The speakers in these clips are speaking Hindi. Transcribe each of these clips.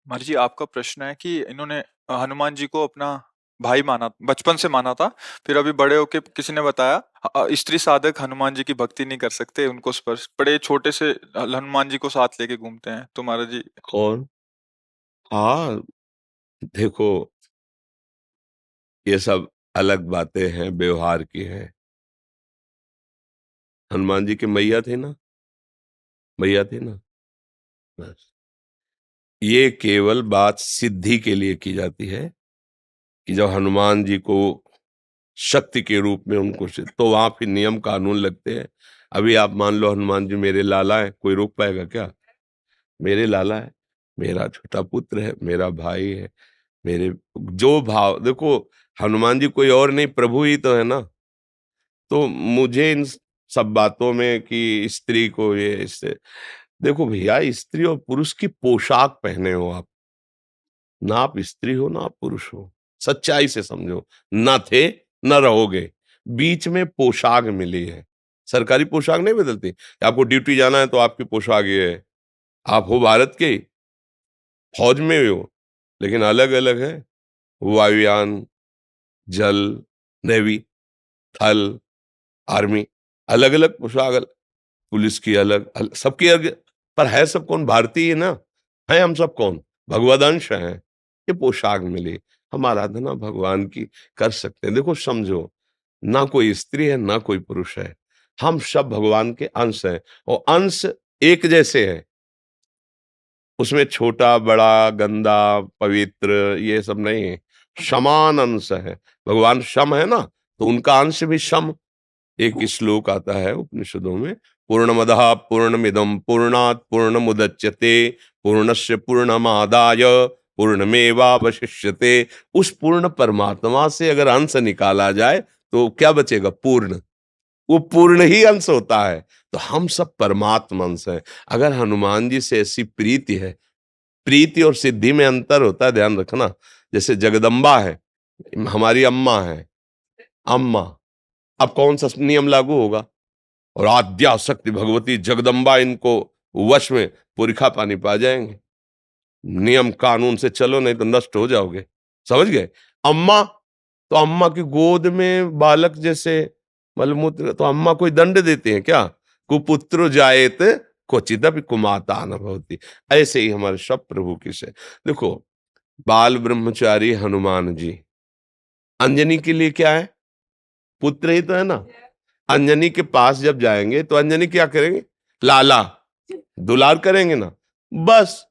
महर्षि जी, आपका प्रश्न है कि इन्होंने हनुमान जी को अपना भाई माना, बचपन से माना था। फिर अभी बड़े होके किसी ने बताया स्त्री साधक हनुमान जी की भक्ति नहीं कर सकते, उनको स्पर्श बड़े छोटे से हनुमान जी को साथ लेके घूमते हैं। तो महाराज जी कौन? हाँ, देखो, ये सब अलग बातें हैं, व्यवहार की हैं। हनुमान जी के मैया थे ना, मैया थे ना, बस। ये केवल बात सिद्धि के लिए की जाती है कि जब हनुमान जी को शक्ति के रूप में उनको तो वहां फिर नियम कानून लगते हैं। अभी आप मान लो हनुमान जी मेरे लाला है, कोई रोक पाएगा क्या? मेरे लाला है, मेरा छोटा पुत्र है, मेरा भाई है, मेरे जो भाव देखो, हनुमान जी कोई और नहीं, प्रभु ही तो है ना। तो मुझे इन सब बातों में कि स्त्री को ये इससे, देखो भैया, स्त्री और पुरुष की पोशाक पहने हो आप, ना आप स्त्री हो ना आप पुरुष हो, सच्चाई से समझो। ना थे न रहोगे, बीच में पोशाक मिली है। सरकारी पोशाक नहीं बदलती, आपको ड्यूटी जाना है तो आपकी पोशाक ये है। आप हो भारत के, फौज में हो, लेकिन अलग अलग है। वायुयान, जल, नेवी, थल, आर्मी, अलग अलग पोशाक, पुलिस की अलग, सबकी अलग। पर है सब कौन? भारतीय है ना। है हम सब कौन? भगवदंश हैं। ये पोशाक मिली, हम आराधना भगवान की कर सकते हैं। देखो समझो, ना कोई स्त्री है ना कोई पुरुष है, हम सब भगवान के अंश हैं। और अंश एक जैसे हैं, उसमें छोटा बड़ा गंदा पवित्र ये सब नहीं है, समान अंश है। भगवान सम है ना, तो उनका अंश भी सम। एक श्लोक आता है उपनिषदों में, पूर्णमदः पूर्णमिदं पूर्णात् पूर्णमुदच्यते पूर्णस्य पूर्णमादाय पूर्णमेवावशिष्यते। उस पूर्ण परमात्मा से अगर अंश निकाला जाए तो क्या बचेगा? पूर्ण। वो पूर्ण ही अंश होता है। तो हम सब परमात्मा अंश हैं। अगर हनुमान जी से ऐसी प्रीति है, प्रीति और सिद्धि में अंतर होता है, ध्यान रखना। जैसे जगदम्बा है, हमारी अम्मा है, अम्मा, अब कौन सा नियम लागू होगा? और आद्या शक्ति भगवती जगदम्बा, इनको वश में पुरखा पानी पा जाएंगे। नियम कानून से चलो, नहीं तो नष्ट हो जाओगे। समझ गए? अम्मा, तो अम्मा की गोद में बालक जैसे मलमूत्र, तो अम्मा कोई दंड देते हैं क्या? कुपुत्र जायत क्वचिदपि कुमाता न भवति। ऐसे ही हमारे सब प्रभु की से देखो, बाल ब्रह्मचारी हनुमान जी, अंजनी के लिए क्या है? पुत्र ही तो है ना। अंजनी के पास जब जाएंगे तो अंजनी क्या करेंगे? लाला, दुलार करेंगे ना। बस,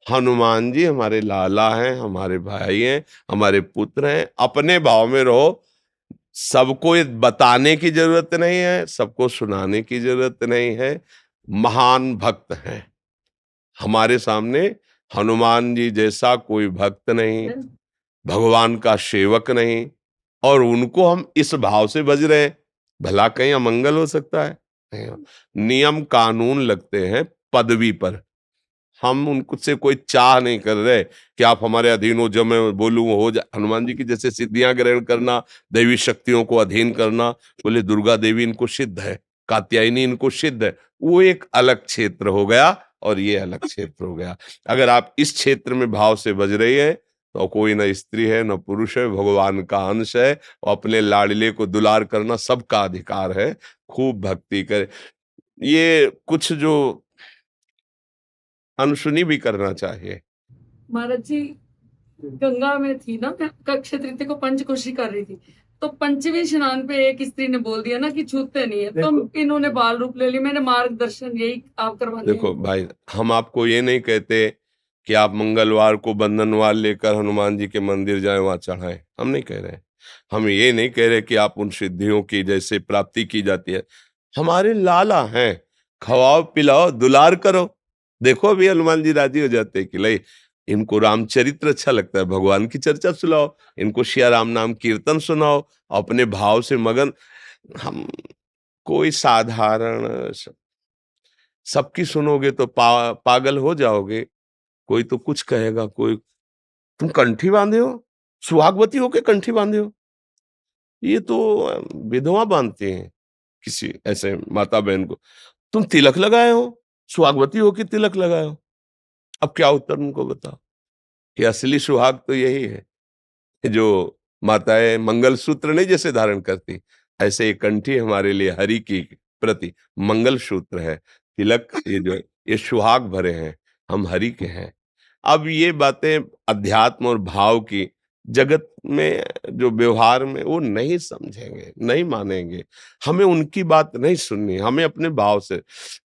हनुमान जी हमारे लाला हैं, हमारे भाई हैं, हमारे पुत्र हैं। अपने भाव में रहो। सबको ये बताने की जरूरत नहीं है, सबको सुनाने की जरूरत नहीं है। महान भक्त हैं हमारे सामने, हनुमान जी जैसा कोई भक्त नहीं, भगवान का सेवक नहीं। और उनको हम इस भाव से भज रहे हैं, भला कहीं अमंगल हो सकता है? नहीं। नियम कानून लगते हैं पदवी पर। हम उनसे कोई चाह नहीं कर रहे कि आप हमारे अधीन हो, जो मैं बोलूं वो हो जाए। हनुमान जी की जैसे सिद्धियां ग्रहण करना, दैवी शक्तियों को अधीन करना, बोले दुर्गा देवी इनको सिद्ध है, कात्यायनी इनको सिद्ध है, वो एक अलग क्षेत्र हो गया और ये अलग क्षेत्र हो गया। अगर आप इस क्षेत्र में भाव से बज रही है तो कोई न स्त्री है न पुरुष है, भगवान का अंश है। और अपने लाडले को दुलार करना सबका अधिकार है। खूब भक्ति करे, ये कुछ जो अनसुनी भी करना चाहिए। महाराज जी, गंगा में थी ना, मैं अक्षय तृतीया को पंचकोशी कर रही थी, तो पंचमी स्नान पे एक स्त्री ने बोल दिया ना कि छूते नहीं है, तो इन्होंने बाल रूप ले लिया। मैंने मार्गदर्शन यही आप करवाने देखो भाई, हम आपको ये नहीं कहते कि आप मंगलवार को बंधनवार लेकर हनुमान जी के मंदिर जाएं, वहां चढ़ाएं, हम नहीं कह रहे। हम ये नहीं कह रहे कि आप उन सिद्धियों की जैसे प्राप्ति की जाती है। हमारे लाला हैं, खवाओ पिलाओ दुलार करो। देखो अभी हनुमान जी राजी हो जाते हैं कि ले, इनको रामचरित्र अच्छा लगता है, भगवान की चर्चा सुनाओ, इनको सिया राम नाम कीर्तन सुनाओ, अपने भाव से मगन। हम कोई साधारण सबकी सुनोगे तो पागल हो जाओगे। कोई तो कुछ कहेगा, कोई, तुम कंठी बांधे हो, सुहागवती होके कंठी बांधे हो। ये तो विधवा बांधते हैं किसी ऐसे माता बहन को। तुम तिलक लगाए हो, सुहागवती होके तिलक लगाए हो। अब क्या उत्तर उनको बताओ? कि असली सुहाग तो यही है, जो माताएं मंगलसूत्र नहीं जैसे धारण करती, ऐसे एक कंठी हमारे लिए हरि की प्रति मंगलसूत्र है, तिलक, ये जो है, ये सुहाग भरे हैं, हम हरि के हैं। अब ये बातें अध्यात्म और भाव की जगत में, जो व्यवहार में, वो नहीं समझेंगे, नहीं मानेंगे। हमें उनकी बात नहीं सुननी, हमें अपने भाव से।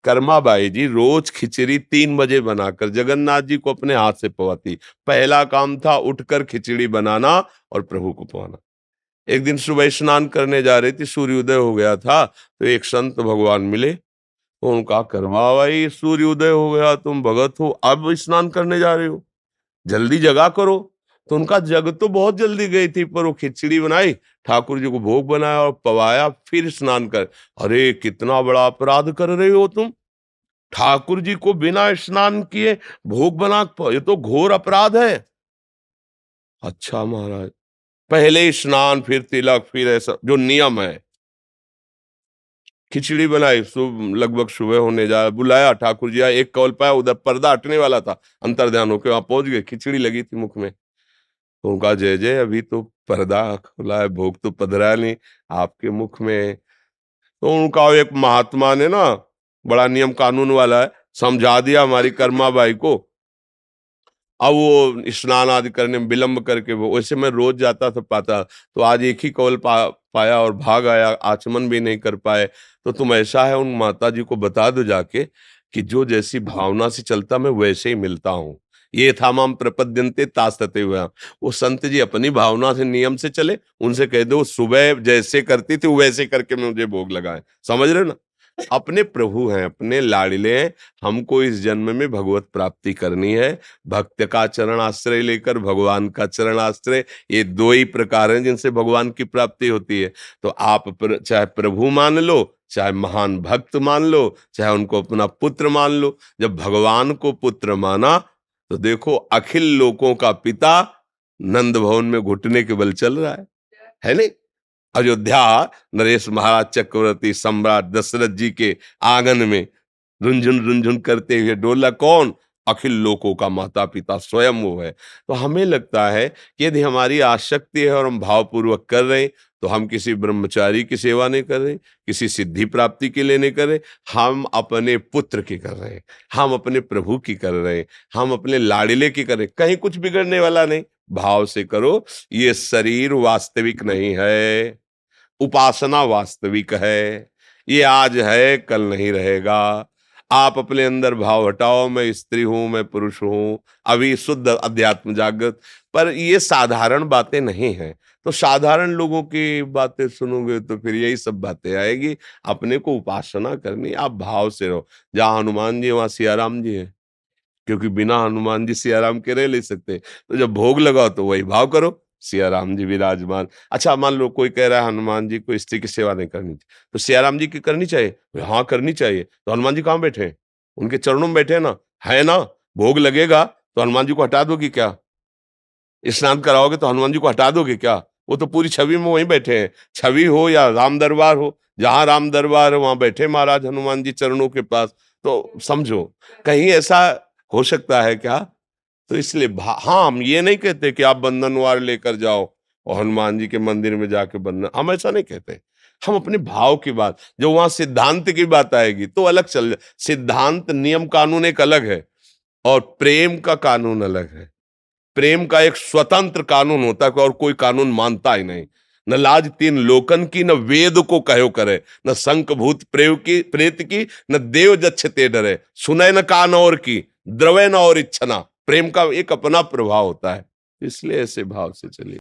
कर्माबाई जी रोज खिचड़ी 3 बजे बनाकर जगन्नाथ जी को अपने हाथ से पवाती। पहला काम था उठकर खिचड़ी बनाना और प्रभु को पवाना। एक दिन सुबह स्नान करने जा रही थी, सूर्योदय हो गया था, तो एक संत भगवान मिले। तो उनका, कर्माबाई सूर्योदय हो गया, तुम भगत हो, अब स्नान करने जा रहे हो, जल्दी जगा करो। तो उनका जग तो बहुत जल्दी गई थी, पर वो खिचड़ी बनाई, ठाकुर जी को भोग बनाया और पवाया, फिर स्नान कर। अरे कितना बड़ा अपराध कर रहे हो तुम, ठाकुर जी को बिना स्नान किए भोग बना, ये तो घोर अपराध है। अच्छा महाराज, पहले स्नान फिर तिलक फिर ऐसा जो नियम है। खिचड़ी बनाई, लगभग सुबह होने जा, बुलाया, ठाकुर जी आए, एक कौल पाया, उधर पर्दा हटने वाला था, अंतर्ध्यान होके वहां पहुंच गए, खिचड़ी लगी थी मुख में। तो उनका, जय जय, अभी तो पर्दा खुला है, भोग तो पधरा नहीं आपके मुख में। तो उनका एक महात्मा ने ना, बड़ा नियम कानून वाला है, समझा दिया हमारी कर्माबाई को। अब वो स्नान आदि करने में विलंब करके, वो वैसे मैं रोज जाता था पाता, तो आज एक ही कौल पाया और भाग आया, आचमन भी नहीं कर पाए। तो तुम ऐसा है, उन माता जी को बता दो जाके कि जो जैसी भावना से चलता मैं वैसे ही मिलता हूँ। ये था माम प्रपद्यन्ते तास्तते हुआ। वो संत जी अपनी भावना से, नियम से चले, उनसे कह दो सुबह जैसे करती थी वैसे करके मुझे भोग लगाए। समझ रहे हो ना, अपने प्रभु हैं, अपने लाडले हैं, हमको इस जन्म में भगवत प्राप्ति करनी है। भक्त का चरण आश्रय लेकर भगवान का चरण आश्रय, ये दो ही प्रकार हैं जिनसे भगवान की प्राप्ति होती है। तो आप चाहे प्रभु मान लो, चाहे महान भक्त मान लो, चाहे उनको अपना पुत्र मान लो। जब भगवान को पुत्र माना तो देखो अखिल लोकों का पिता नंद भवन में घुटने के बल चल रहा है नहीं? अयोध्या, नरेश महाराज चक्रवर्ती सम्राट दशरथ जी के आंगन में रुंझुन रुंझुन करते हुए डोला, कौन? अखिल लोकों का माता पिता स्वयं वो है। तो हमें लगता है कि यदि हमारी आसक्ति है और हम भावपूर्वक कर रहे हैं, तो हम किसी ब्रह्मचारी की सेवा नहीं कर रहे, किसी सिद्धि प्राप्ति के लिए नहीं कर रहे, हम अपने पुत्र की कर रहे हैं, हम अपने प्रभु की कर रहे हैं, हम अपने लाडिले की कर रहे हैं। कहीं कुछ बिगड़ने वाला नहीं, भाव से करो। ये शरीर वास्तविक नहीं है, उपासना वास्तविक है। ये आज है, कल नहीं रहेगा। आप अपने अंदर भाव हटाओ, मैं स्त्री हूं, मैं पुरुष हूं, अभी शुद्ध अध्यात्म जागृत। पर ये साधारण बातें नहीं हैं, तो साधारण लोगों की बातें सुनोगे तो फिर यही सब बातें आएगी। अपने को उपासना करनी, आप भाव से रहो। जहां हनुमान जी वहां सियाराम जी है, क्योंकि बिना हनुमान जी सियाराम के रह नहीं सकते। तो जब भोग लगाओ तो वही भाव करो, सियाराम जी विराजमान। अच्छा मान लो कोई कह रहा है हनुमान जी को स्त्री की सेवा नहीं करनी चाहिए, तो सियाराम जी की करनी चाहिए? हाँ करनी चाहिए। तो हनुमान जी कहाँ बैठे हैं? उनके चरणों में बैठे हैं ना, है ना? भोग लगेगा तो हनुमान जी को हटा दोगे क्या? स्नान कराओगे तो हनुमान जी को हटा दोगे क्या? वो तो पूरी छवि में वहीं बैठे हैं। छवि हो या राम दरबार हो, जहां राम दरबार है वहां बैठे महाराज हनुमान जी चरणों के पास। तो समझो, कहीं ऐसा हो सकता है क्या? तो इसलिए हाँ, हम ये नहीं कहते कि आप बंधनवार लेकर जाओ और हनुमान जी के मंदिर में जाके बंधन, हम ऐसा नहीं कहते। हम अपने भाव की बात, जो वहां सिद्धांत की बात आएगी तो अलग चल जाए। सिद्धांत नियम कानून एक अलग है और प्रेम का कानून अलग है। प्रेम का एक स्वतंत्र कानून होता है और कोई कानून मानता ही नहीं। न लाज तीन लोकन की, न वेद को कहो करे, न शंख भूत प्रेत की, न देव जच्छते डरे, सुने न कान और की, द्रवे न और इच्छना। प्रेम का एक अपना प्रभाव होता है, इसलिए ऐसे भाव से चलिए।